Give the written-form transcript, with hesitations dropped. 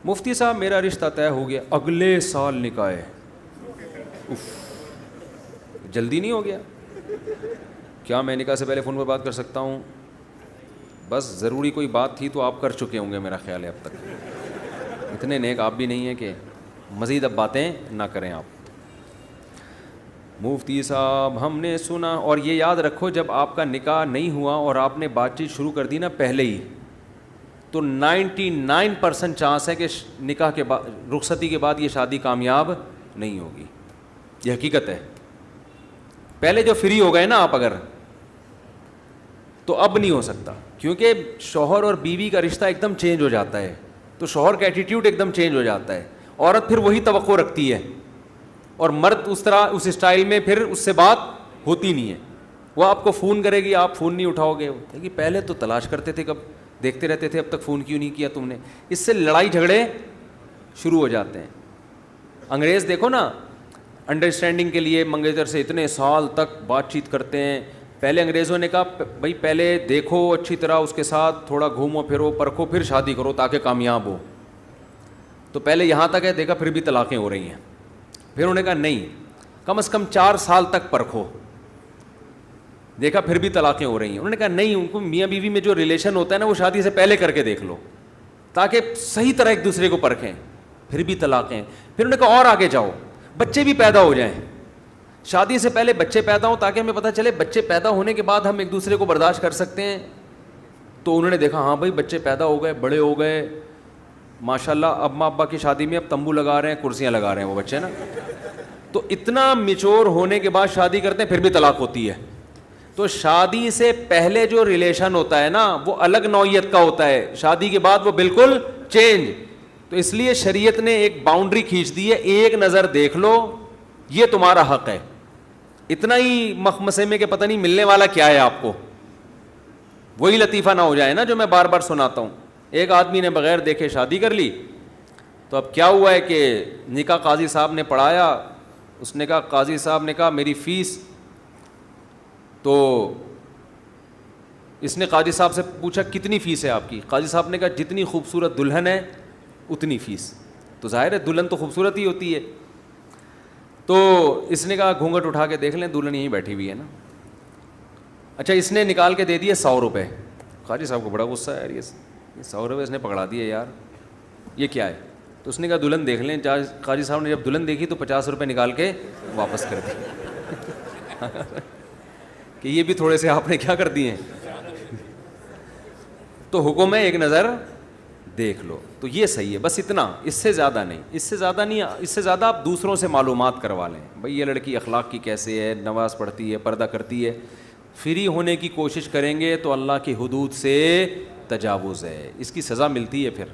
مفتی صاحب میرا رشتہ طے ہو گیا، اگلے سال نکاح ہے. اف، جلدی نہیں ہو گیا؟ کیا میں نکاح سے پہلے فون پر بات کر سکتا ہوں؟ بس ضروری کوئی بات تھی تو آپ کر چکے ہوں گے میرا خیال ہے اب تک. اتنے نیک آپ بھی نہیں ہیں کہ مزید اب باتیں نہ کریں آپ. مفتی صاحب ہم نے سنا، اور یہ یاد رکھو جب آپ کا نکاح نہیں ہوا اور آپ نے بات چیت شروع کر دی نا پہلے ہی، تو 99% چانس ہے کہ نکاح کے بعد، رخصتی کے بعد یہ شادی کامیاب نہیں ہوگی. یہ حقیقت ہے. پہلے جو فری ہو گئے نا آپ اگر، تو اب نہیں ہو سکتا، کیونکہ شوہر اور بیوی کا رشتہ ایک دم چینج ہو جاتا ہے. تو شوہر کا ایٹیٹیوڈ ایک دم چینج ہو جاتا ہے. عورت پھر وہی توقع رکھتی ہے، اور مرد اس طرح اس اسٹائل میں پھر اس سے بات ہوتی نہیں ہے. وہ آپ کو فون کرے گی، آپ فون نہیں اٹھاؤ گے، کہ پہلے تو تلاش کرتے تھے، کب دیکھتے رہتے تھے، اب تک فون کیوں نہیں کیا تم نے. اس سے لڑائی جھگڑے شروع ہو جاتے ہیں. انگریز دیکھو نا، انڈرسٹینڈنگ کے لیے منگیتر سے اتنے سال تک بات چیت کرتے ہیں. پہلے انگریزوں نے کہا بھائی پہلے دیکھو اچھی طرح اس کے ساتھ، تھوڑا گھومو پھرو پرکھو، پھر شادی کرو تاکہ کامیاب ہو. تو پہلے یہاں تک ہے، دیکھا پھر بھی طلاقیں ہو رہی ہیں. پھر انہوں نے کہا نہیں، کم از کم 4 سال تک پرکھو، دیکھا پھر بھی طلاقیں ہو رہی ہیں. انہوں نے کہا نہیں، ان کو میاں بیوی میں جو ریلیشن ہوتا ہے نا وہ شادی سے پہلے کر کے دیکھ لو تاکہ صحیح طرح ایک دوسرے کو پرکھیں. پھر بھی طلاقیں. پھر انہوں نے کہا اور آگے جاؤ، بچے بھی پیدا ہو جائیں، شادی سے پہلے بچے پیدا ہوں تاکہ ہمیں پتہ چلے بچے پیدا ہونے کے بعد ہم ایک دوسرے کو برداشت کر سکتے ہیں. تو انہوں نے دیکھا ہاں بھائی بچے پیدا ہو گئے، بڑے ہو گئے، ماشاء اللہ اب ماں ابا کی شادی میں اب تمبو لگا رہے ہیں، کرسیاں لگا رہے ہیں وہ بچے نا. تو اتنا میچور ہونے کے بعد شادی کرتے ہیں، پھر بھی طلاق ہوتی ہے. تو شادی سے پہلے جو ریلیشن ہوتا ہے نا وہ الگ نوعیت کا ہوتا ہے، شادی کے بعد وہ بالکل چینج. تو اس لیے شریعت نے ایک باؤنڈری کھینچ دی ہے، ایک نظر دیکھ لو، یہ تمہارا حق ہے. اتنا ہی مخمسے میں کہ پتہ نہیں ملنے والا کیا ہے آپ کو، وہی لطیفہ نہ ہو جائے نا جو میں بار بار سناتا ہوں. ایک آدمی نے بغیر دیکھے شادی کر لی، تو اب کیا ہوا ہے کہ نکاح قاضی صاحب نے پڑھایا. اس نے کہا، قاضی صاحب نے کہا میری فیس، تو اس نے قاضی صاحب سے پوچھا کتنی فیس ہے آپ کی. قاضی صاحب نے کہا جتنی خوبصورت دلہن ہے اتنی فیس. تو ظاہر ہے دلہن تو خوبصورت ہی ہوتی ہے. تو اس نے کہا گھونگھٹ اٹھا کے دیکھ لیں، دلہن یہیں بیٹھی ہوئی ہے نا. اچھا اس نے نکال کے دے دیے 100 روپے. قاضی صاحب کو بڑا غصہ ہے، یار یہ 100 روپے اس نے پکڑا دیے یار، یہ کیا ہے. تو اس نے کہا دلہن دیکھ لیں. قاضی صاحب نے جب دلہن دیکھی تو 50 روپے نکال کے واپس کر دیے کہ یہ بھی تھوڑے سے آپ نے کیا کر دیے. تو حکم ہے ایک نظر دیکھ لو. تو یہ صحیح ہے، بس اتنا، اس سے زیادہ نہیں، اس سے زیادہ آپ دوسروں سے معلومات کروا لیں. بھئی یہ لڑکی اخلاق کی کیسے ہے، نماز پڑھتی ہے، پردہ کرتی ہے. فری ہونے کی کوشش کریں گے تو اللہ کی حدود سے تجاوز ہے، اس کی سزا ملتی ہے پھر.